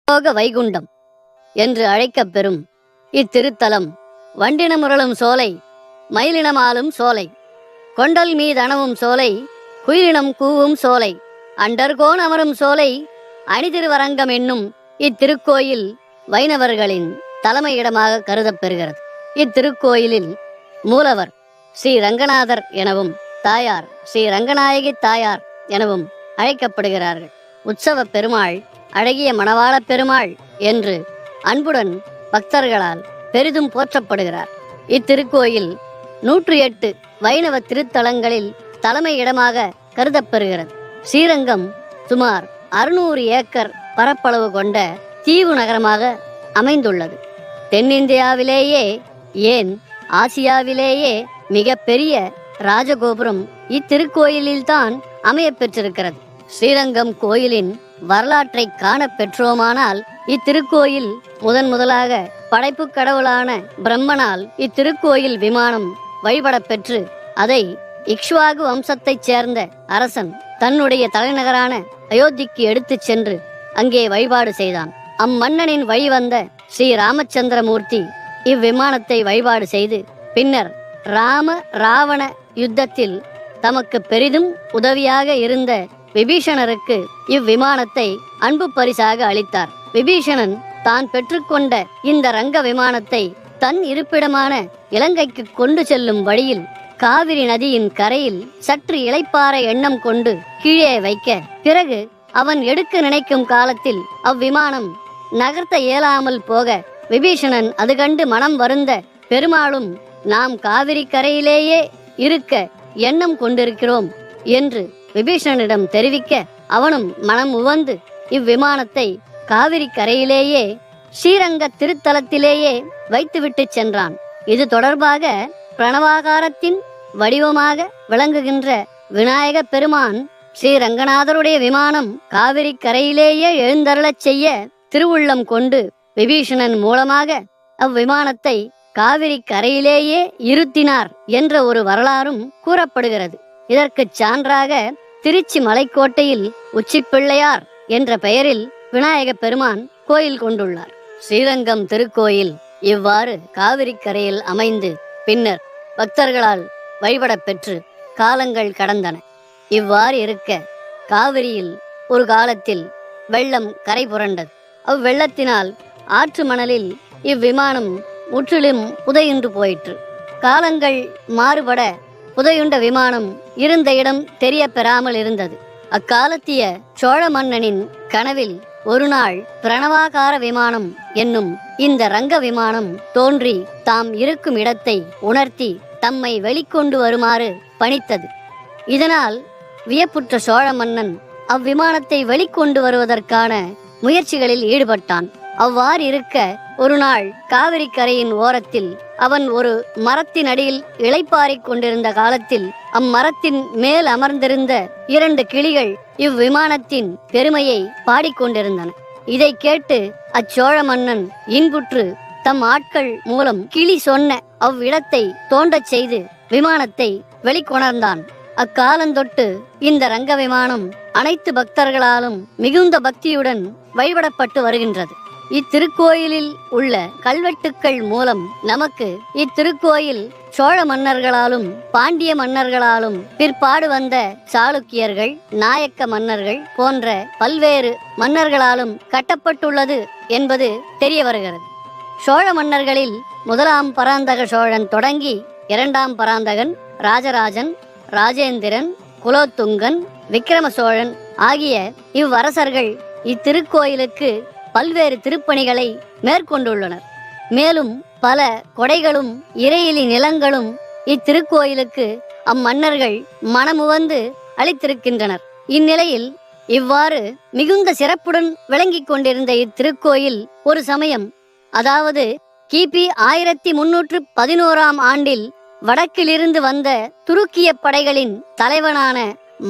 யோக வைகுண்டம் என்று அழைக்கப் பெறும் இத்திருத்தலம் வண்டினமுரளும் சோலை, மயிலினமாலும் சோலை, கொண்டல் மீதனவும் சோலை, குயிலினம் கூவும் சோலை, அண்டர்கோன் அமரும் சோலை, அணிதிருவரங்கம் என்னும் இத்திருக்கோயில் வைணவர்களின் தலைமையிடமாக கருதப்பெறுகிறது. இத்திருக்கோயிலில் மூலவர் ஸ்ரீ ரங்கநாதர் எனவும் தாயார் ஸ்ரீ ரங்கநாயகி தாயார் எனவும் அழைக்கப்படுகிறார்கள். உற்சவ பெருமாள் அழகிய மணவாள பெருமாள் என்று அன்புடன் பக்தர்களால் பெரிதும் போற்றப்படுகிறார். இத்திருக்கோயில் 108 வைணவ திருத்தலங்களில் தலைமை இடமாக கருதப்பெறுகிறது. ஸ்ரீரங்கம் சுமார் 600 ஏக்கர் பரப்பளவு கொண்ட தீவு நகரமாக அமைந்துள்ளது. தென்னிந்தியாவிலேயே ஏன் ஆசியாவிலேயே மிக பெரிய ராஜகோபுரம் இத்திருக்கோயிலில்தான் அமைய பெற்றிருக்கிறது. ஸ்ரீரங்கம் கோயிலின் வரலாற்றை காண பெற்றோமானால் இத்திருக்கோயில் முதலாக படைப்பு கடவுளான பிரம்மனால் இத்திருக்கோயில் விமானம் வழிபட பெற்று அதை இக்ஷ்வாகு வம்சத்தைச் சேர்ந்த அரசன் தன்னுடைய தலைநகரான அயோத்திக்கு எடுத்துச் சென்று அங்கே வழிபாடு செய்தான். அம்மன்னனின் வழிவந்த ஸ்ரீ ராமச்சந்திரமூர்த்தி இவ்விமானத்தை வழிபாடு செய்து பின்னர் ராவண யுத்தத்தில் தமக்கு பெரிதும் உதவியாக இருந்த விபீஷணருக்கு இவ்விமானத்தை அன்பு பரிசாக அளித்தார். விபீஷணன் தான் பெற்றுக்கொண்ட இந்த ரங்க விமானத்தை தன் இருப்பிடமான இலங்கைக்கு கொண்டு செல்லும் வழியில் காவிரி நதியின் கரையில் சற்று இளைப்பாற எண்ணம் கொண்டு கீழே வைக்க, பிறகு அவன் எடுக்க நினைக்கும் காலத்தில் அவ்விமானம் நகர்த்த இயலாமல் போக விபீஷணன் அது கண்டு மனம் வருந்த பெருமாளும் நாம் காவிரி கரையிலேயே இருக்க எண்ணம் கொண்டிருக்கிறோம் என்று விபீஷணனிடம் தெரிவிக்க அவனும் மனம் உவந்து இவ்விமானத்தை காவிரி கரையிலேயே ஸ்ரீரங்க திருத்தலத்திலேயே வைத்துவிட்டு சென்றான். இது தொடர்பாக பிரணவாகாரத்தின் வடிவமாக விளங்குகின்ற விநாயக பெருமான் ஸ்ரீரங்கநாதருடைய விமானம் காவிரி கரையிலேயே எழுந்தருளச் செய்ய திருவுள்ளம் கொண்டு விபீஷணன் மூலமாக அவ்விமானத்தை காவிரி கரையிலேயே இருத்தினார் என்ற ஒரு வரலாறும் கூறப்படுகிறது. இதற்கு சான்றாக திருச்சி மலைக்கோட்டையில் உச்சிப்பிள்ளையார் என்ற பெயரில் விநாயக பெருமான் கோயில் கொண்டுள்ளார். ஸ்ரீரங்கம் திருக்கோயில் இவ்வாறு காவிரி கரையில் அமைந்து பின்னர் பக்தர்களால் வழிபட பெற்று காலங்கள் கடந்தன. இவ்வாறு இருக்க காவிரியில் ஒரு காலத்தில் வெள்ளம் கரை புரண்டது. அவ்வெள்ளத்தினால் ஆற்று மணலில் இவ்விமானம் முற்றிலும் புதையுண்டு போயிற்று. காலங்கள் மாறுபட புதையுண்ட விமானம் இருந்த இடம் தெரிய பெறாமல் இருந்தது. அக்காலத்திய சோழ மன்னனின் கனவில் ஒரு நாள் பிரணவாகார விமானம் என்னும் இந்த ரங்க விமானம் தோன்றி தாம் இருக்கும் இடத்தை உணர்த்தி தம்மை வெளிக்கொண்டு வருமாறு பணித்தது. இதனால் வியப்புற்ற சோழ மன்னன் அவ்விமானத்தை வெளிக்கொண்டு வருவதற்கான முயற்சிகளில் ஈடுபட்டான். அவ்வாறு இருக்க ஒரு நாள் காவிரி கரையின் ஓரத்தில் அவன் ஒரு மரத்தின் அடியில் இளைப்பாறிக் கொண்டிருந்த காலத்தில் அம்மரத்தின் மேல் அமர்ந்திருந்த 2 கிளிகள் இவ்விமானத்தின் பெருமையை பாடிக்கொண்டிருந்தன. இதை கேட்டு அச்சோழ மன்னன் இன்புற்று தம் ஆட்கள் மூலம் கிளி சொன்ன அவ்விடத்தை தோண்டச் செய்து விமானத்தை வெளிக்கொணர்ந்தான். அக்காலந்தொட்டு இந்த ரங்க விமானம் அனைத்து பக்தர்களாலும் மிகுந்த பக்தியுடன் வழிபடப்பட்டு வருகின்றது. இத்திருக்கோயிலில் உள்ள கல்வெட்டுக்கள் மூலம் நமக்கு இத்திருக்கோயில் சோழ மன்னர்களாலும் பாண்டிய மன்னர்களாலும் பிற்பாடு வந்த சாளுக்கியர்கள், நாயக்க மன்னர்கள் போன்ற பல்வேறு மன்னர்களாலும் கட்டப்பட்டுள்ளது என்பது தெரிய வருகிறது. சோழ மன்னர்களில் 1ஆம் பராந்தக சோழன் தொடங்கி 2ஆம் பராந்தகன், ராஜராஜன், ராஜேந்திரன், குலோத்துங்கன், விக்கிரம சோழன் ஆகிய இவ்வரசர்கள் இத்திருக்கோயிலுக்கு பல்வேறு திருப்பணிகளை மேற்கொண்டுள்ளனர். மேலும் பல கொடைகளும் இறையிலி நிலங்களும் இத்திருக்கோயிலுக்கு அம்மன்னர்கள் மனமுவந்து அளித்திருக்கின்றனர். இந்நிலையில் இவ்வாறு மிகுந்த சிறப்புடன் விளங்கிக் கொண்டிருந்த இத்திருக்கோயில் ஒரு சமயம், அதாவது கிபி 1311ஆம் ஆண்டில் வடக்கிலிருந்து வந்த துருக்கிய படைகளின் தலைவனான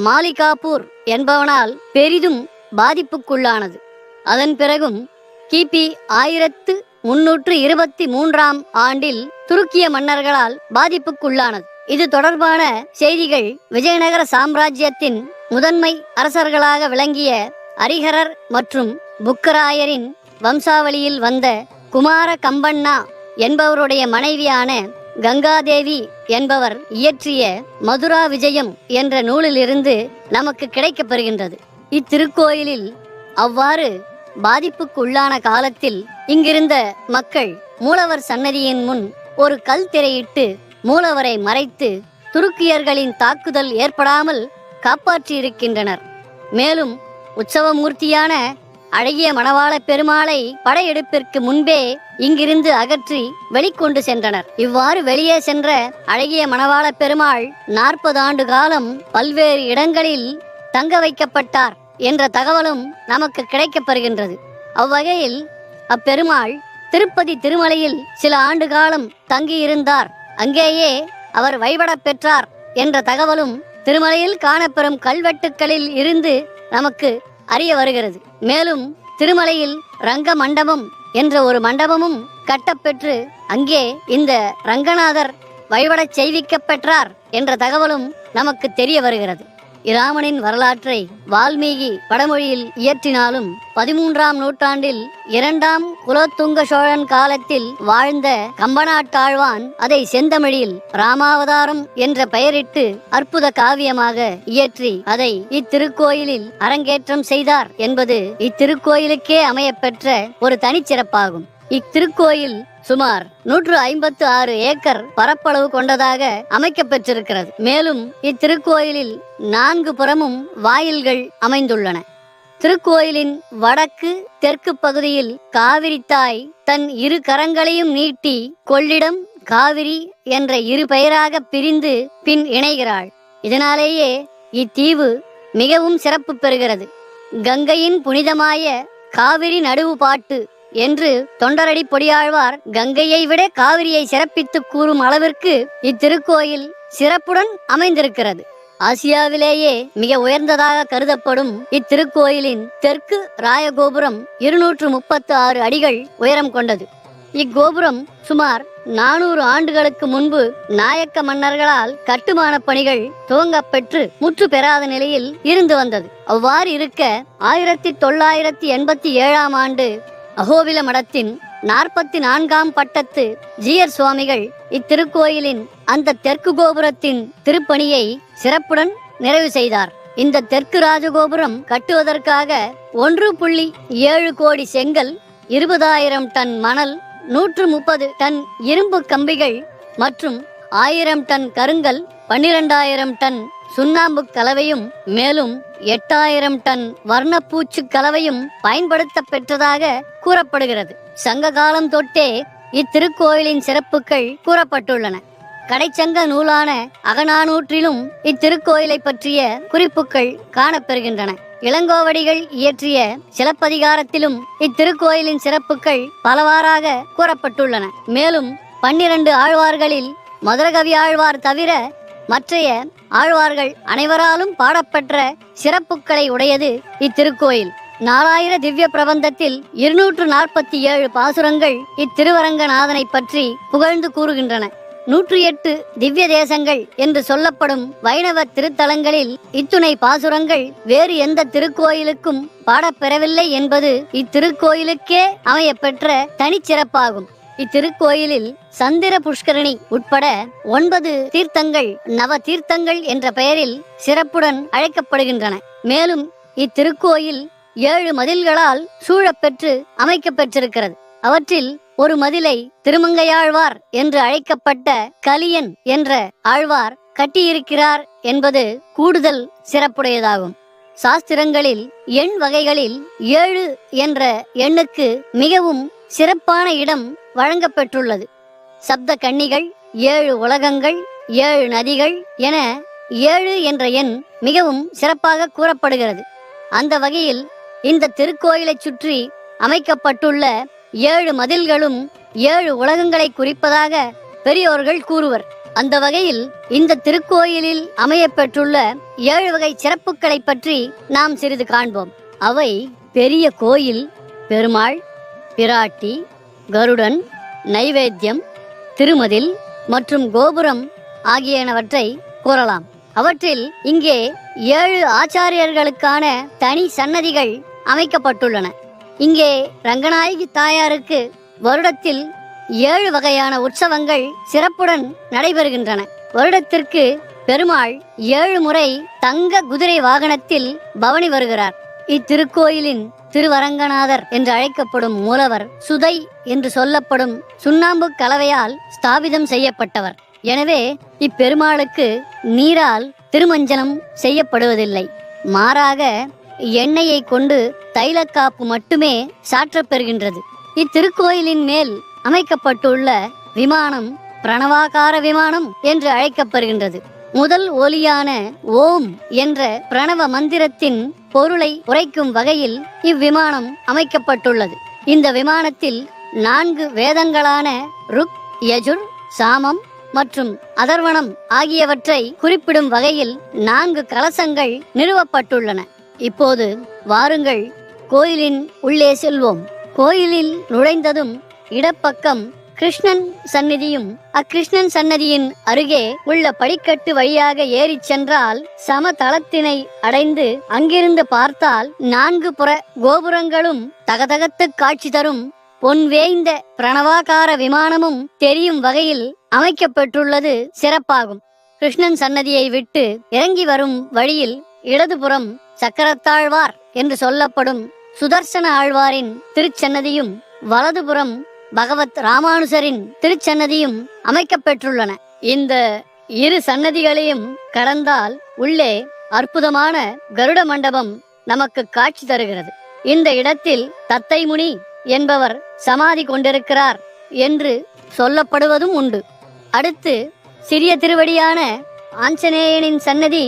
மாலிகாபூர் என்பவனால் பெரிதும் பாதிப்புக்குள்ளானது. அதன் பிறகும் கிபி 1323ஆம் ஆண்டில் துருக்கிய மன்னர்களால் பாதிப்புக்குள்ளானது. இது தொடர்பான செய்திகள் விஜயநகர சாம்ராஜ்யத்தின் முதன்மை அரசர்களாக விளங்கிய அரிஹரர் மற்றும் புக்கராயரின் வம்சாவளியில் வந்த குமார கம்பண்ணா என்பவருடைய மனைவியான கங்காதேவி என்பவர் இயற்றிய மதுரா விஜயம் என்ற நூலிலிருந்து நமக்கு கிடைக்கப்பெறுகின்றது. இத்திருக்கோயிலில் அவ்வாறு பாதிப்புக்குள்ளான காலத்தில் இங்கிருந்த மக்கள் மூலவர் சன்னதியின் முன் ஒரு கல் திரையிட்டு மூலவரை மறைத்து துருக்கியர்களின் தாக்குதல் ஏற்படாமல் காப்பாற்றியிருக்கின்றனர். மேலும் உற்சவமூர்த்தியான அழகிய மணவாள பெருமாளை படையெடுப்பிற்கு முன்பே இங்கிருந்து அகற்றி வெளிக்கொண்டு சென்றனர். இவ்வாறு வெளியே சென்ற அழகிய மணவாள பெருமாள் 40 ஆண்டு காலம் பல்வேறு இடங்களில் தங்க வைக்கப்பட்டார் என்ற தகவலும் நமக்கு கிடைக்கப்பெறுகின்றது. அவ்வகையில் அப்பெருமாள் திருப்பதி திருமலையில் சில ஆண்டு காலம் தங்கியிருந்தார். அங்கேயே அவர் வழிபடப் பெற்றார் என்ற தகவலும் திருமலையில் காணப்பெறும் கல்வெட்டுக்களில் இருந்து நமக்கு அறிய வருகிறது. மேலும் திருமலையில் ரங்க மண்டபம் என்ற ஒரு மண்டபமும் கட்டப்பெற்று அங்கே இந்த ரங்கநாதர் வழிபடச் செய்விக்கப் பெற்றார் என்ற தகவலும் நமக்கு தெரிய வருகிறது. இராமனின் வரலாற்றை வால்மீகி வடமொழியில் இயற்றினாலும் 13ஆம் நூற்றாண்டில் 2ஆம் குலோத்துங்க சோழன் காலத்தில் வாழ்ந்த கம்பநாட்டாழ்வான் அதை செந்தமிழில் ராமாவதாரம் என்ற பெயரிட்டு அற்புத காவியமாக இயற்றி அதை இத்திருக்கோயிலில் அரங்கேற்றம் செய்தார் என்பது இத்திருக்கோயிலுக்கே அமையப்பெற்ற ஒரு தனிச்சிறப்பாகும். இத்திருக்கோயில் சுமார் 156 ஏக்கர் பரப்பளவு கொண்டதாக அமைக்கப்பெற்றிருக்கிறது. மேலும் இத்திருக்கோயிலில் 4 புறமும் வாயில்கள் அமைந்துள்ளன. திருக்கோயிலின் வடக்கு தெற்கு பகுதியில் காவிரி தாய் தன் 2 கரங்களையும் நீட்டி கொள்ளிடம் காவிரி என்ற 2 பெயராக பிரிந்து பின் இணைகிறாள். இதனாலேயே இத்தீவு மிகவும் சிறப்பு பெறுகிறது. கங்கையின் புனிதமாய காவிரி நடுவு பாட்டு என்று தொண்டரடி பொடியாழ்வார் கங்கையை விட காவிரியை சிறப்பித்து கூறும் அளவிற்கு இத்திருக்கோயில் சிறப்புடன் அமைந்திருக்கிறது. ஆசியாவிலேயே மிக உயர்ந்ததாக கருதப்படும் இத்திருக்கோயிலின் தெற்கு ராயகோபுரம் 236 அடிகள் உயரம் கொண்டது. இக்கோபுரம் சுமார் 400 ஆண்டுகளுக்கு முன்பு நாயக்க மன்னர்களால் கட்டுமான பணிகள் துவங்கப்பெற்று முற்று பெறாத நிலையில் இருந்து வந்தது. அவ்வாறு இருக்க 1987ஆம் ஆண்டு அகோபில மடத்தின் 44ஆம் பட்டத்து ஜீயர் சுவாமிகள் இத்திருக்கோயிலின் அந்த தெற்கு கோபுரத்தின் திருப்பணியை சிறப்புடன் நிறைவு செய்தார். இந்த தெற்கு ராஜகோபுரம் கட்டுவதற்காக 1.7 கோடி செங்கல், 20,000 டன் மணல், 130 டன் இரும்பு கம்பிகள் மற்றும் 1000 டன் கருங்கல், 12,000 டன் சுண்ணாம்பு கலவையும் மேலும் 8,000 டன் வர்ணப்பூச்சு கலவையும் பயன்படுத்த பெற்றதாக கூறப்படுகிறது. சங்க காலம் தொட்டே இத்திருக்கோயிலின் சிறப்புகள் கூறப்பட்டுள்ளன. கடைச்சங்க நூலான அகநானூற்றிலும் இத்திருக்கோயிலை பற்றிய குறிப்புகள் காணப்பெறுகின்றன. இளங்கோவடிகள் இயற்றிய சிலப்பதிகாரத்திலும் இத்திருக்கோயிலின் சிறப்புகள் பலவாறாக கூறப்பட்டுள்ளன. மேலும் 12 ஆழ்வார்களில் மதுரகவி ஆழ்வார் தவிர மற்றைய ஆழ்வார்கள் அனைவராலும் பாடப்பெற்ற சிறப்புகளை உடையது இத்திருக்கோயில். 4000 திவ்ய பிரபந்தத்தில் 247 பாசுரங்கள் இத்திருவரங்கநாதனை பற்றி புகழ்ந்து கூறுகின்றன. 108 திவ்ய தேசங்கள் என்று சொல்லப்படும் வைணவ திருத்தலங்களில் இத்துணை பாசுரங்கள் வேறு எந்த திருக்கோயிலுக்கும் பாடப்பெறவில்லை என்பது இத்திருக்கோயிலுக்கே அமையப்பெற்ற தனிச்சிறப்பாகும். இத்திருக்கோயிலில் சந்திர புஷ்கரணி உட்பட 9 தீர்த்தங்கள் நவ தீர்த்தங்கள் என்ற பெயரில் சிறப்புடன் அழைக்கப்படுகின்றன. மேலும் இத்திருக்கோயில் 7 மதில்களால் சூழப்பெற்று அமைக்கப்பெற்றிருக்கிறது. அவற்றில் ஒரு மதிலை திருமங்கையாழ்வார் என்று அழைக்கப்பட்ட கலியன் என்ற ஆழ்வார் கட்டியிருக்கிறார் என்பது கூடுதல் சிறப்புடையதாகும். சாஸ்திரங்களில் எண் வகைகளில் 7 என்ற எண்ணுக்கு மிகவும் சிறப்பான இடம் வழங்கப்பெற்றுள்ளது. சப்த கன்னிகள், 7 உலகங்கள், 7 நதிகள் என 7 என்ற எண் மிகவும் சிறப்பாக கூறப்படுகிறது. அந்த வகையில் இந்த திருக்கோயிலை சுற்றி அமைக்கப்பட்டுள்ள 7 மதில்களும் 7 உலகங்களை குறிப்பதாக பெரியோர்கள் கூறுவர். அந்த வகையில் இந்த திருக்கோயிலில் அமையப்பெற்றுள்ள 7 வகை சிறப்புகளை பற்றி நாம் சிறிது காண்போம். அவை பெரிய கோயில், பெருமாள், பிராட்டி, கருடன், நைவேத்தியம், திருமதில் மற்றும் கோபுரம் ஆகியனவற்றை கூறலாம். அவற்றில் இங்கே 7 ஆச்சாரியர்களுக்கான தனி சன்னதிகள் அமைக்கப்பட்டுள்ளன. இங்கே ரங்கநாயகி தாயாருக்கு வருடத்தில் 7 வகையான உற்சவங்கள் சிறப்புடன் நடைபெறுகின்றன. வருடத்திற்கு பெருமாள் 7 முறை தங்க குதிரை வாகனத்தில் பவனி வருகிறார். இத்திருக்கோயிலின் திருவரங்கநாதர் என்று அழைக்கப்படும் மூலவர் சுதை என்று சொல்லப்படும் சுண்ணாம்பு கலவையால் ஸ்தாபிதம் செய்யப்பட்டவர். எனவே இப்பெருமாளுக்கு நீரால் திருமஞ்சனம் செய்யப்படுவதில்லை. மாறாக எண்ணெயை கொண்டு தைலக்காப்பு மட்டுமே சாற்றப்பெறுகின்றது. இத்திருக்கோயிலின் மேல் அமைக்கப்பட்டுள்ள விமானம் பிரணவாகார விமானம் என்று அழைக்கப்படுகின்றது. முதல் ஒலியான ஓம் என்ற பிரணவ மந்திரத்தின் பொருளை உரைக்கும் வகையில் இவ்விமானம் அமைக்கப்பட்டுள்ளது. இந்த விமானத்தில் 4 வேதங்களான ருக், யஜுர், சாமம் மற்றும் அதர்வணம் ஆகியவற்றை குறிப்பிடும் வகையில் 4 கலசங்கள் நிறுவப்பட்டுள்ளன. இப்போது வாருங்கள் கோயிலின் உள்ளே செல்வோம். கோயிலில் நுழைந்ததும் இடப்பக்கம் கிருஷ்ணன் சந்நிதியும் அக்கிருஷ்ணன் சன்னதியின் அருகே உள்ள படிக்கட்டு வழியாக ஏறி சென்றால் சமதளத்தினை அடைந்து அங்கிருந்து பார்த்தால் 4 புற கோபுரங்களும் தகதகத்து காட்சி தரும் பொன்வேய்ந்த பிரணவாகார விமானமும் தெரியும் வகையில் அமைக்கப்பட்டுள்ளது சிறப்பாகும். கிருஷ்ணன் சன்னதியை விட்டு இறங்கி வரும் வழியில் இடதுபுறம் சக்கரத்தாழ்வார் என்று சொல்லப்படும் சுதர்சன ஆழ்வாரின் திருச்சன்னதியும் வலதுபுறம் பகவத் ராமானுசரின் திருச்சன்னதியும் அமைக்கப்பெற்றுள்ளன. இந்த 2 சன்னதிகளையும் கடந்தால் உள்ளே அற்புதமான கருட மண்டபம் நமக்கு காட்சி தருகிறது. இந்த இடத்தில் தத்தைமுனி என்பவர் சமாதி கொண்டிருக்கிறார் என்று சொல்லப்படுவதும் உண்டு. அடுத்து சிறிய திருவடியான ஆஞ்சநேயனின் சன்னதி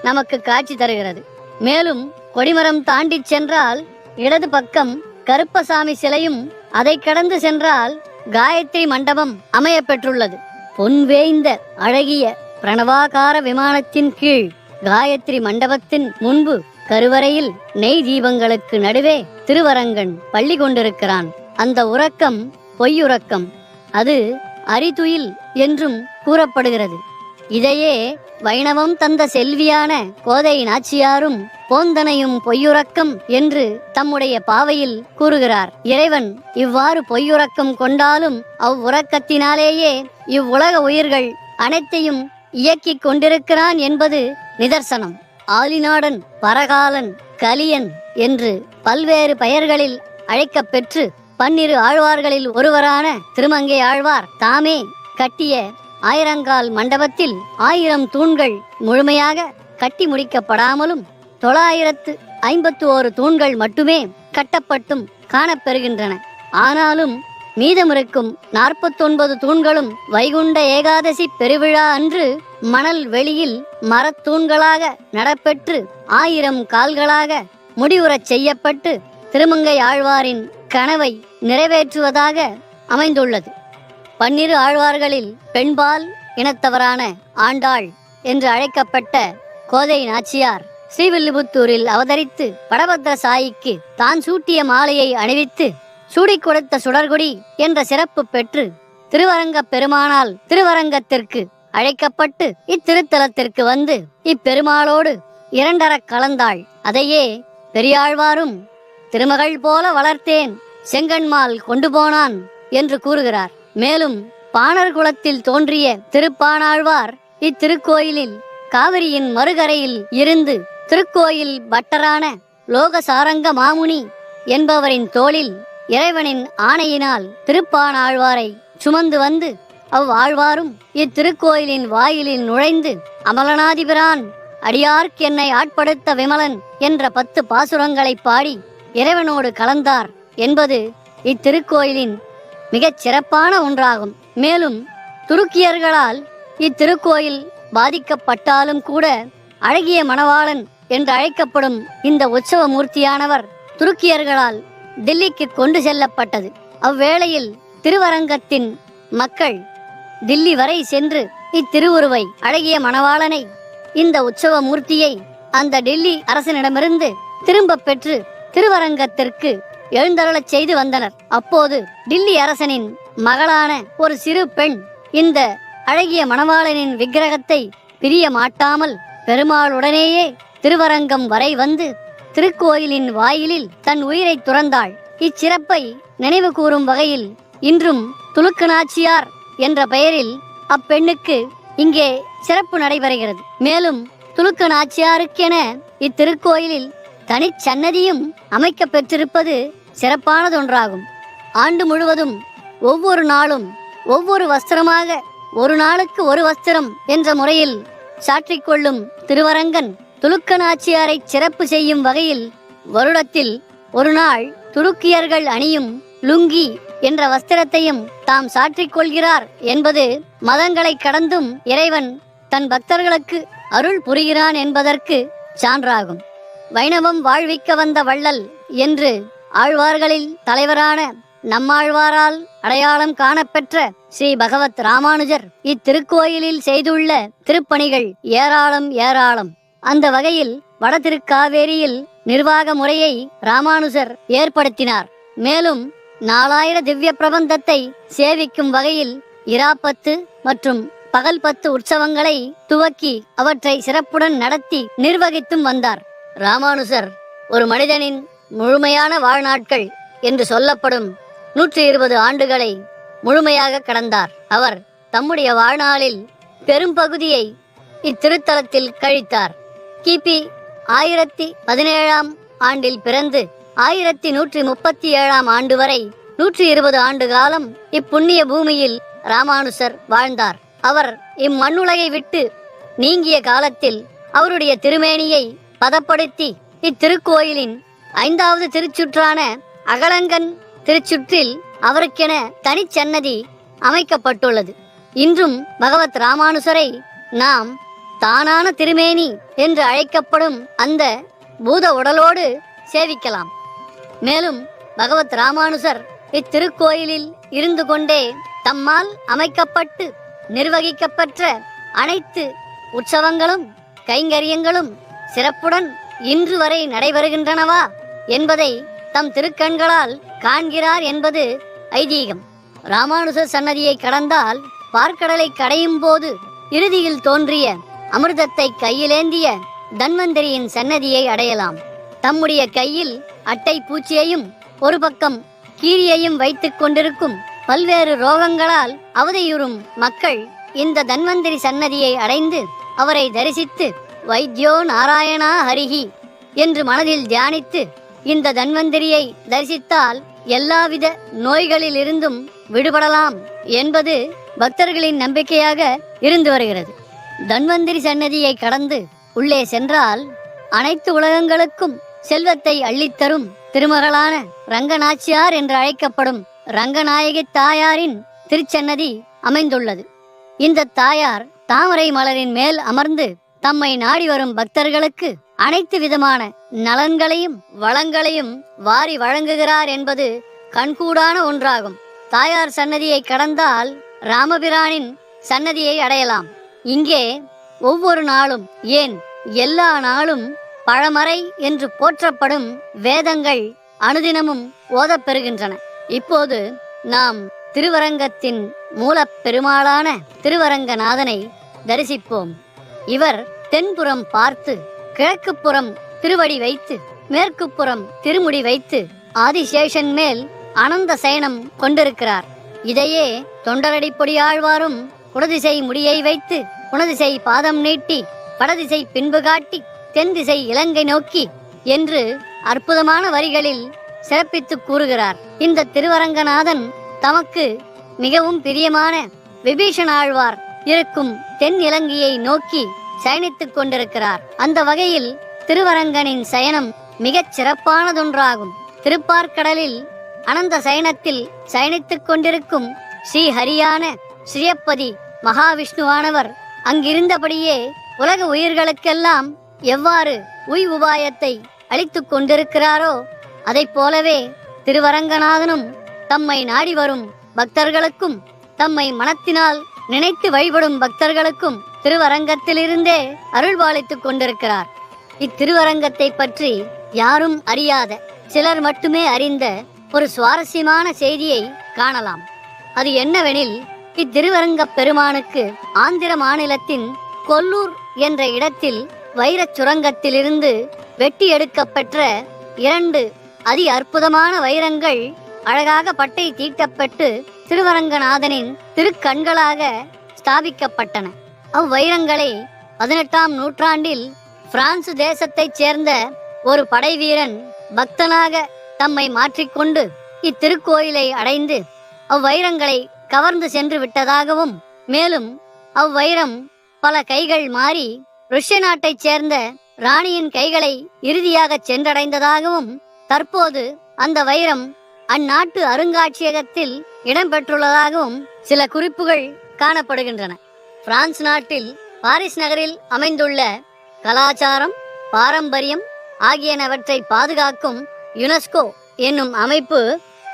நமக்கு காட்சி தருகிறது. மேலும் கொடிமரம் தாண்டி சென்றால் இடது பக்கம் கருப்பசாமி சிலையும் அதை கடந்து சென்றால் காயத்ரி மண்டபம் அமைய பெற்றுள்ளது. பொன்வேய்ந்த அழகிய பிரணவாகார விமானத்தின் கீழ் காயத்ரி மண்டபத்தின் முன்பு கருவறையில் நெய் தீபங்களுக்கு நடுவே திருவரங்கன் பள்ளி கொண்டிருக்கிறான். அந்த உறக்கம் பொய்யுறக்கம், அது அரிதுயில் என்றும் கூறப்படுகிறது. இதையே வைணவம் தந்த செல்வியான கோதை நாச்சியாரும் போந்தனையும் பொய்யுறக்கம் என்று தம்முடைய பாவையில் கூறுகிறார். இறைவன் இவ்வாறு பொய்யுறக்கம் கொண்டாலும் அவ்வுறக்கத்தினாலேயே இவ்வுலக உயிர்கள் அனைத்தையும் இயக்கிக் கொண்டிருக்கிறான் என்பது நிதர்சனம். ஆலிநாடன், பரகாலன், கலியன் என்று பல்வேறு பெயர்களில் அழைக்கப் பெற்று 12 ஆழ்வார்களில் ஒருவரான திருமங்கை ஆழ்வார் தாமே கட்டிய ஆயிரங்கால் மண்டபத்தில் 1000 தூண்கள் முழுமையாக கட்டி முடிக்கப்படாமலும் 951 தூண்கள் மட்டுமே கட்டப்பட்டும் காணப்பெறுகின்றன. ஆனாலும் மீதமிருக்கும் 49 தூண்களும் வைகுண்ட ஏகாதசி பெருவிழா அன்று மணல் வெளியில் மரத்தூண்களாக நடப்பெற்று 1000 கால்களாக முடிவுறச் செய்யப்பட்டு திருமங்கை ஆழ்வாரின் கனவை நிறைவேற்றுவதாக அமைந்துள்ளது. 12 ஆழ்வார்களில் பெண்பால் இனத்தவரான ஆண்டாள் என்று அழைக்கப்பட்ட கோதை நாச்சியார் ஸ்ரீவில்லிபுத்தூரில் அவதரித்து படபத்ர சாயிக்கு தான் சூட்டிய மாலையை அணிவித்து சூடிக் கொடுத்த சுடர்குடி என்ற சிறப்பு பெற்று திருவரங்கப் பெருமானால் திருவரங்கத்திற்கு அழைக்கப்பட்டு இத்திருத்தலத்திற்கு வந்து இப்பெருமாளோடு 2 கலந்தாள். அதையே பெரியாழ்வாரும் திருமகள் போல வளர்த்தேன் செங்கண்மால் கொண்டு போனான் என்று கூறுகிறார். மேலும் பாணர் குலத்தில் தோன்றிய திருப்பாணாழ்வார் இத்திருக்கோயிலில் காவிரியின் மறுகரையில் இருந்து திருக்கோயில் பட்டரான லோகசாரங்க மாமுனி என்பவரின் தோளில் இறைவனின் ஆணையினால் திருப்பாணாழ்வாரை சுமந்து வந்து அவ்வாழ்வாரும் இத்திருக்கோயிலின் வாயிலில் நுழைந்து அமலனாதிபிரான் அடியார்க்கு என்னை ஆட்படுத்த விமலன் என்ற 10 பாசுரங்களை பாடி இறைவனோடு கலந்தார் என்பது இத்திருக்கோயிலின் மிகச் சிறப்பான ஒன்றாகும். மேலும் துருக்கியர்களால் இத்திருக்கோயில் பாதிக்கப்பட்டாலும் கூட அழகிய மணவாளன் என்று அழைக்கப்படும் இந்த உற்சவ மூர்த்தியானவர் துருக்கியர்களால் தில்லிக்கு கொண்டு செல்லப்பட்டது. அவ்வேளையில் திருவரங்கத்தின் மக்கள் தில்லி வரை சென்று இத்திருவுருவை அழகிய மணவாளனை இந்த உற்சவ மூர்த்தியை அந்த டெல்லி அரசனிடமிருந்து திரும்ப பெற்று திருவரங்கத்திற்கு எழுந்தருளச் செய்து வந்தனர். அப்போது டில்லி அரசனின் மகளான ஒரு சிறு பெண் இந்த அழகிய மணவாளனின் விக்கிரகத்தை பிரிய மாட்டாமல் பெருமாளுடனேயே திருவரங்கம் வரை வந்து திருக்கோயிலின் வாயிலில் தன் உயிரை துறந்தாள். இச்சிறப்பை நினைவு கூறும் வகையில் இன்றும் துலுக்க நாச்சியார் என்ற பெயரில் அப்பெண்ணுக்கு இங்கே சிறப்பு நடைபெறுகிறது. மேலும் துலுக்க நாச்சியாருக்கென இத்திருக்கோயிலில் தனிச்சன்னதியும் அமைக்க பெற்றிருப்பது சிறப்பானதொன்றாகும். ஆண்டு முழுவதும் ஒவ்வொரு நாளும் ஒவ்வொரு வஸ்திரமாக, ஒரு நாளுக்கு ஒரு வஸ்திரம் என்ற முறையில் சாற்றிக்கொள்ளும் திருவரங்கன் துலுக்க நாச்சியாரை சிறப்பு செய்யும் வகையில் வருடத்தில் ஒரு நாள் துருக்கியர்கள் அணியும் லுங்கி என்ற வஸ்திரத்தையும் தாம் சாற்றிக்கொள்கிறார் என்பது மதங்களை கடந்தும் இறைவன் தன் பக்தர்களுக்கு அருள் புரிகிறான் என்பதற்கு சான்றாகும். வைணவம் வாழ்விக்க வந்த வள்ளல் என்று ஆழ்வார்களில் தலைவரான நம்மாழ்வாரால் அடையாளம் காணப்பெற்ற ஸ்ரீ பகவத் ராமானுஜர் இத்திருக்கோயிலில் செய்துள்ள திருப்பணிகள் ஏராளம் ஏராளம். அந்த வகையில் வட திருக்காவேரியில் நிர்வாக முறையை ராமானுஜர் ஏற்படுத்தினார். மேலும் 4000 திவ்ய பிரபந்தத்தை சேவிக்கும் வகையில் இராப்பத்து மற்றும் பகல் 10 உற்சவங்களை துவக்கி அவற்றை சிறப்புடன் நடத்தி நிர்வகித்தும் வந்தார். ராமானுஜர் ஒரு மனிதனின் முழுமையான வாழ்நாட்கள் என்று சொல்லப்படும் 120 ஆண்டுகளை முழுமையாக கடந்தார். அவர் தம்முடைய வாழ்நாளில் பெரும்பகுதியை இத்திருத்தலத்தில் கழித்தார். கிபி 1017ஆம் ஆண்டில் பிறந்து 1137ஆம் ஆண்டு வரை 120 ஆண்டு காலம் இப்புண்ணிய பூமியில் ராமானுஜர் வாழ்ந்தார். அவர் இம்மண்ணுலகை விட்டு நீங்கிய காலத்தில் அவருடைய திருமேனியை பதப்படுத்தி இத்திருக்கோயிலின் 5வது திருச்சுற்றான அகலங்கன் திருச்சுற்றில் அவருக்கென தனிச்சன்னதி அமைக்கப்பட்டுள்ளது. இன்றும் பகவத் ராமானுஜரை நாம் தானான திருமேனி என்று அழைக்கப்படும் அந்த பூத உடலோடு சேவிக்கலாம். மேலும் பகவத் ராமானுஜர் இத்திருக்கோயிலில் இருந்து கொண்டே தம்மால் அமைக்கப்பட்டு நிர்வகிக்கப்பெற்ற அனைத்து உற்சவங்களும் கைங்கரியங்களும் சிறப்புடன் இன்று வரை நடைபெறுகின்றனவா என்பதை தம் திருக்கண்களால் காண்கிறார் என்பது ஐதீகம். ராமானுஜர் சன்னதியை கடந்தால் பார்க்கடலை கடையும் போது இறுதியில் தோன்றிய அமிர்தத்தை கையிலேந்திய தன்வந்திரியின் சன்னதியை அடையலாம். தம்முடைய கையில் அட்டை பூச்சியையும் ஒரு பக்கம் கீரியையும் வைத்துக் கொண்டிருக்கும் பல்வேறு ரோகங்களால் அவதியுறும் மக்கள் இந்த தன்வந்திரி சன்னதியை அடைந்து அவரை தரிசித்து வைத்தியோ நாராயணா ஹரிஹி என்று மனதில் தியானித்து இந்த தன்வந்திரியை தரிசித்தால் எல்லாவித நோய்களிலிருந்தும் விடுபடலாம் என்பது பக்தர்களின் நம்பிக்கையாக இருந்து வருகிறது. தன்வந்திரி சன்னதியை கடந்து உள்ளே சென்றால் அனைத்து உலகங்களுக்கும் செல்வத்தை அள்ளித்தரும் திருமகளான ரங்கநாச்சியார் என்று அழைக்கப்படும் ரங்கநாயகி தாயாரின் திருச்சன்னதி அமைந்துள்ளது. இந்த தாயார் தாமரை மலரின் மேல் அமர்ந்து தம்மை நாடி வரும் பக்தர்களுக்கு அனைத்து விதமான நலன்களையும் வளங்களையும் வாரி வழங்குகிறார் என்பது கண்கூடான ஒன்றாகும். தாயார் சன்னதியை கடந்தால் ராமபிரானின் சன்னதியை அடையலாம். இங்கே ஒவ்வொரு நாளும், ஏன் எல்லா நாளும் பழமறை என்று போற்றப்படும் வேதங்கள் அனுதினமும் ஓதப்பெறுகின்றன. இப்போது நாம் திருவரங்கத்தின் மூலப் பெருமாளான திருவரங்கநாதனை தரிசிப்போம். இவர் தென்புறம் பார்த்து கிழக்குப்புறம் திருவடி வைத்து மேற்குப்புறம் திருமுடி வைத்து ஆதிசேஷன் மேல் அனந்த சயனம் கொண்டிருக்கிறார். இதையே தொண்டரடிப்பொடியாழ்வாரும் குடதிசை முடியை வைத்து குணதிசை பாதம் நீட்டி வடதிசை பின்பு காட்டி தென் திசை இலங்கை நோக்கி என்று அற்புதமான வரிகளில் சிறப்பித்து கூறுகிறார். இந்த திருவரங்கநாதன் தமக்கு மிகவும் பிரியமான விபீஷண ஆழ்வார் இருக்கும் தென் இலங்கையை நோக்கி சயனித்துக் கொண்டிருக்கிறார். அந்த வகையில் திருவரங்கனின் சயனம் மிகச் சிறப்பானதொன்றாகும். திருப்பார்கடலில் அனந்த சயனத்தில் சயனித்துக் கொண்டிருக்கும் ஸ்ரீ ஹரியான ஸ்ரீயப்பதி மகாவிஷ்ணுவானவர் அங்கிருந்தபடியே உலக உயிர்களுக்கெல்லாம் எவ்வாறு உபாயத்தை அளித்துக் கொண்டிருக்கிறாரோ அதைப் போலவே திருவரங்கநாதனும் தம்மை நாடி வரும் பக்தர்களுக்கும் தம்மை மனத்தினால் நினைத்து வழிபடும் பக்தர்களுக்கும் திருவரங்கத்திலிருந்தே அருள்பாலித்துக் கொண்டிருக்கிறார். இத்திருவரங்கத்தை பற்றி யாரும் அறியாத சிலர் மட்டுமே அறிந்த ஒரு சுவாரஸ்யமான செய்தியை காணலாம். அது என்னவெனில், இத்திருவரங்கப் பெருமானுக்கு ஆந்திர மாநிலத்தின் கொல்லூர் என்ற இடத்தில் வைரச் சுரங்கத்திலிருந்து வெட்டி எடுக்கப்பெற்ற 2 அதி அற்புதமான வைரங்கள் அழகாக பட்டை தீட்டப்பட்டு திருவரங்கநாதனின் திருக்கண்களாக ஸ்தாபிக்கப்பட்டன. அவ்வைரங்களை 18ஆம் நூற்றாண்டில் பிரான்சு தேசத்தைச் சேர்ந்த ஒரு படைவீரன் பக்தனாக தம்மை மாற்றிக்கொண்டு இத்திருக்கோயிலை அடைந்து அவ்வைரங்களை கவர்ந்து சென்று விட்டதாகவும், மேலும் அவ்வைரம் பல கைகள் மாறி ருஷ்ய நாட்டைச் சேர்ந்த ராணியின் கைகளை இறுதியாக சென்றடைந்ததாகவும், தற்போது அந்த வைரம் அந்நாட்டு அருங்காட்சியகத்தில் இடம்பெற்றுள்ளதாகவும் சில குறிப்புகள் காணப்படுகின்றன. பிரான்ஸ் நாட்டில் பாரிஸ் நகரில் அமைந்துள்ள கலாச்சாரம், பாரம்பரியம் ஆகியனவற்றை பாதுகாக்கும் யுனெஸ்கோ என்னும் அமைப்பு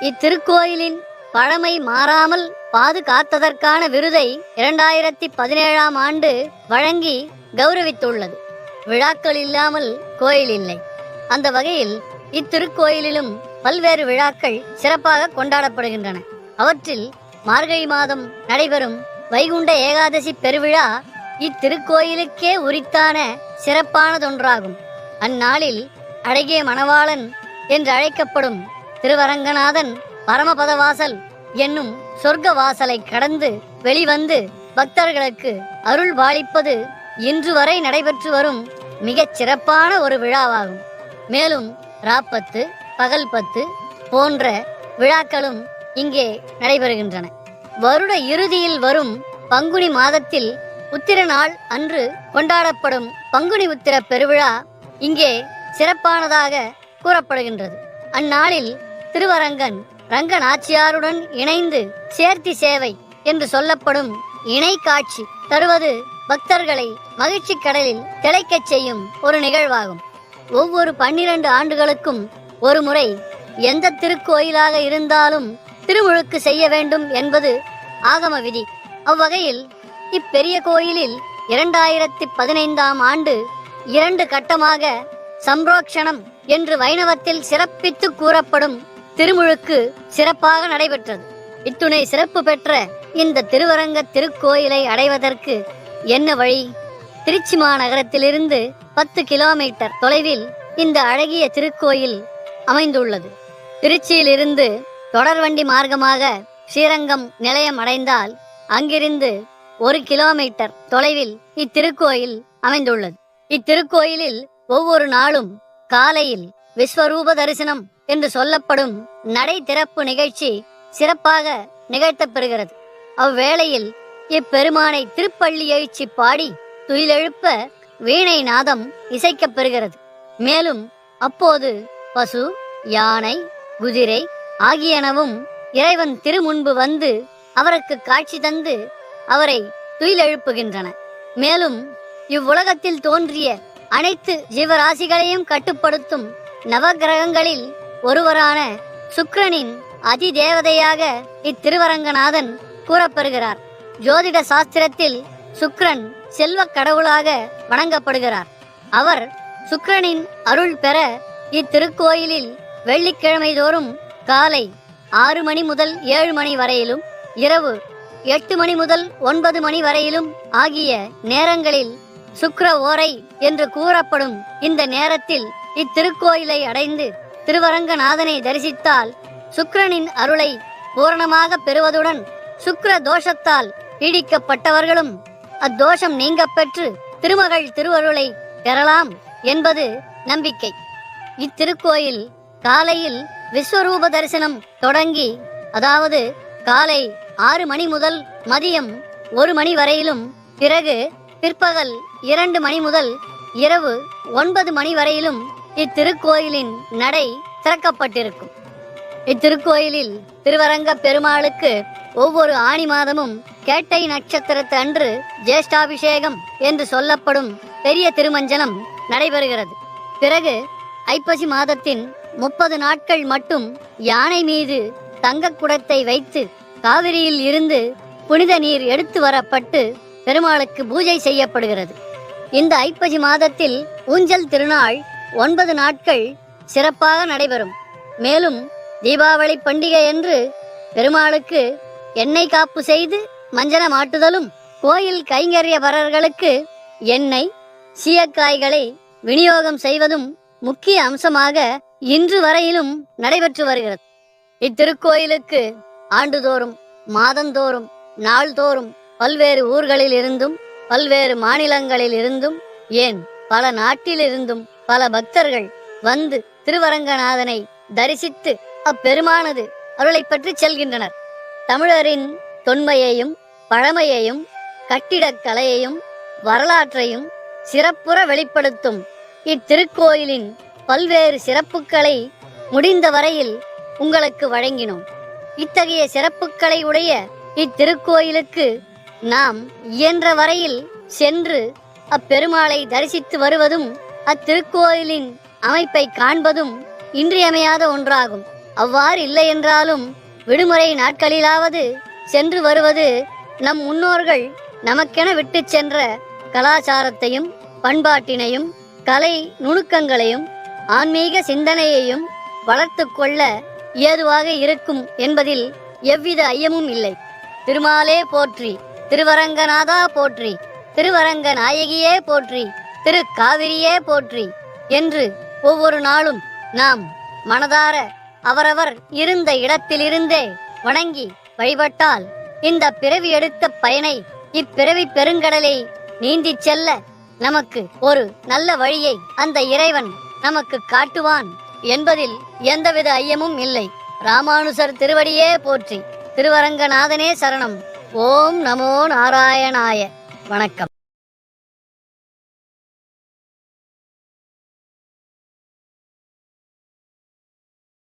இத்திருக்கோயிலின் பழமை மாறாமல் பாதுகாத்ததற்கான விருதை 2017ஆம் ஆண்டு வழங்கி கௌரவித்துள்ளது. விழாக்கள் இல்லாமல் கோயில் இல்லை. அந்த வகையில் இத்திருக்கோயிலிலும் பல்வேறு விழாக்கள் சிறப்பாக கொண்டாடப்படுகின்றன. அவற்றில் மார்கழி மாதம் நடைபெறும் வைகுண்ட ஏகாதசி பெருவிழா இத்திருக்கோயிலுக்கே உரித்தான சிறப்பானதொன்றாகும். அந்நாளில் அழகிய மணவாளன் என்று அழைக்கப்படும் திருவரங்கநாதன் பரமபதவாசல் என்னும் சொர்க்க வாசலை கடந்து வெளிவந்து பக்தர்களுக்கு அருள் பாலிப்பது இன்று வரை நடைபெற்று வரும் மிகச் சிறப்பான ஒரு விழாவாகும். மேலும் ராப்பத்து, பகல் பத்து போன்ற விழாக்களும் இங்கே நடைபெறுகின்றன. வருட இறுதியில் வரும் பங்குனி மாதத்தில் உத்திர நாள் அன்று கொண்டாடப்படும் பங்குனி உத்திர பெருவிழா இங்கே சிறப்பானதாக கூறப்படுகின்றது. அந்நாளில் திருவரங்கன் ரங்கநாச்சியாருடன் இணைந்து சேர்த்தி சேவை என்று சொல்லப்படும் இணை காட்சி தருவது பக்தர்களை மகிழ்ச்சி கடலில் திளைக்கச் செய்யும் ஒரு நிகழ்வாகும். ஒவ்வொரு 12 ஆண்டுகளுக்கும் ஒரு முறை எந்த திருக்கோயிலாக இருந்தாலும் திருமுழுக்கு செய்ய வேண்டும் என்பது ஆகம விதி. அவ்வகையில் இப்பெரிய கோயிலில் 2015ஆம் ஆண்டு 2 கட்டமாக சம்ரோக்ஷணம் என்று வைணவத்தில் சிறப்பித்து கூறப்படும் திருமுழுக்கு சிறப்பாக நடைபெற்றது. இத்துணை சிறப்பு பெற்ற இந்த திருவரங்க திருக்கோயிலை அடைவதற்கு என்ன வழி? திருச்சி மாநகரத்திலிருந்து 10 கிலோமீட்டர் தொலைவில் இந்த அழகிய திருக்கோயில் அமைந்துள்ளது. திருச்சியிலிருந்து தொடர்வண்டி மார்க்கமாக ஸ்ரீரங்கம் நிலையம் அடைந்தால் அங்கிருந்து 1 கிலோமீட்டர் தொலைவில் இத்திருக்கோயில் அமைந்துள்ளது. இத்திருக்கோயிலில் ஒவ்வொரு நாளும் காலையில் விஸ்வரூப தரிசனம் என்று சொல்லப்படும் நடை திறப்பு நிகழ்ச்சி சிறப்பாக நிகழ்த்தப்பெறுகிறது. அவ்வேளையில் இப்பெருமானை திருப்பள்ளி எழுச்சி பாடி துயிலெழுப்ப வீணை நாதம் இசைக்கப்பெறுகிறது. மேலும் அப்போது பசு, யானை, குதிரை ஆகியனவும் இறைவன் திருமுன்பு வந்து அவருக்கு காட்சி தந்து அவரை துயிலெழுப்புகின்றன. மேலும் இவ்வுலகத்தில் தோன்றிய அனைத்து ஜீவராசிகளையும் கட்டுப்படுத்தும் நவகிரகங்களில் ஒருவரான சுக்கிரனின் அதி தேவதையாக இத்திருவரங்கநாதன் கூறப்பெறுகிறார். ஜோதிட சாஸ்திரத்தில் சுக்கிரன் செல்வ கடவுளாக வணங்கப்படுகிறார். அவர் சுக்கிரனின் அருள் பெற இத்திருக்கோயிலில் வெள்ளிக்கிழமை தோறும் காலை 6 மணி முதல் 7 மணி வரையிலும், இரவு 8 மணி முதல் 9 மணி வரையிலும் ஆகிய நேரங்களில் சுக்கிர ஓரை என்று கூறப்படும் இந்த நேரத்தில் இத்திருக்கோயிலை அடைந்து திருவரங்கநாதனை தரிசித்தால் சுக்கிரனின் அருளை பூரணமாக பெறுவதுடன் சுக்கிர தோஷத்தால் பீடிக்கப்பட்டவர்களும் அத்தோஷம் நீங்க பெற்று திருமகள் திருவருளை பெறலாம் என்பது நம்பிக்கை. இத்திருக்கோயில் காலையில் விஸ்வரூப தரிசனம் தொடங்கி, அதாவது காலை 6 மணி முதல் மதியம் 1 மணி வரையிலும், பிறகு பிற்பகல் 2 மணி முதல் இரவு 9 மணி வரையிலும் இத்திருக்கோயிலின் நடை திறக்கப்பட்டிருக்கும். இத்திருக்கோயிலில் திருவரங்க பெருமாளுக்கு ஒவ்வொரு ஆணி மாதமும் கேட்டை நட்சத்திரத்து அன்று ஜேஷ்டாபிஷேகம் என்று சொல்லப்படும் பெரிய திருமஞ்சனம் நடைபெறுகிறது. பிறகு ஐப்பசி மாதத்தின் 30 நாட்கள் மட்டும் யானை மீது தங்க குடத்தை வைத்து காவிரியில் இருந்து புனித நீர் எடுத்து வரப்பட்டு பெருமாளுக்கு பூஜை செய்யப்படுகிறது. இந்த ஐப்பசி மாதத்தில் ஊஞ்சல் திருநாள் 9 நாட்கள் சிறப்பாக நடைபெறும். மேலும் தீபாவளி பண்டிகை என்று பெருமாளுக்கு எண்ணெய் காப்பு செய்து மஞ்சனமாட்டுதலும், கோயில் கைங்கரியவரர்களுக்கு எண்ணெய், சீயக்காய்களை விநியோகம் செய்வதும் முக்கிய அம்சமாக இன்று வரையிலும் நடைபெற்று வருகிறது. இத்திருக்கோயிலுக்கு ஆண்டுதோறும், மாதந்தோறும், நாள்தோறும் பல்வேறு ஊர்களில் இருந்தும், பல்வேறு மாநிலங்களில் இருந்தும், ஏன் பல நாட்டிலிருந்தும் பல பக்தர்கள் வந்து திருவரங்கநாதனை தரிசித்து அப்பெருமானது அருளை பற்றி செல்கின்றனர். தமிழரின் தொன்மையையும் பழமையையும் கட்டிடக்கலையையும் வரலாற்றையும் சிறப்புற வெளிப்படுத்தும் இத்திருக்கோயிலின் பல்வேறு சிறப்புகளை முடிந்த வரையில் உங்களுக்கு வழங்கினோம். இத்தகைய சிறப்புகளை உடைய இத்திருக்கோயிலுக்கு நாம் இயன்ற வரையில் சென்று அப்பெருமாளை தரிசித்து வருவதும் அத்திருக்கோயிலின் அமைப்பை காண்பதும் இன்றியமையாத ஒன்றாகும். அவ்வாறு இல்லை என்றாலும் விடுமுறை நாட்களிலாவது சென்று வருவது நம் முன்னோர்கள் நமக்கென விட்டு சென்ற கலாச்சாரத்தையும் பண்பாட்டினையும் கலை நுணுக்கங்களையும் ஆன்மீக சிந்தனையையும் வளர்த்து கொள்ள ஏதுவாக இருக்கும் என்பதில் எவ்வித ஐயமும் இல்லை. திருமாலே போற்றி, திருவரங்கநாதா போற்றி, திருவரங்க நாயகியே போற்றி, திரு காவிரியே போற்றி என்று ஒவ்வொரு நாளும் நாம் மனதார அவரவர் இருந்த இடத்திலிருந்தே வணங்கி வழிபட்டால் இந்த பிறவி எடுத்த பயனை இப்பிறவி பெருங்கடலை நீந்திச் செல்ல நமக்கு ஒரு நல்ல வழியை அந்த இறைவன் நமக்கு காட்டுவான் என்பதில் எந்தவித ஐயமும் இல்லை. ராமானுசர் திருவடியே போற்றி, திருவரங்கநாதனே சரணம். ஓம் நமோ நாராயணாய. வணக்கம்.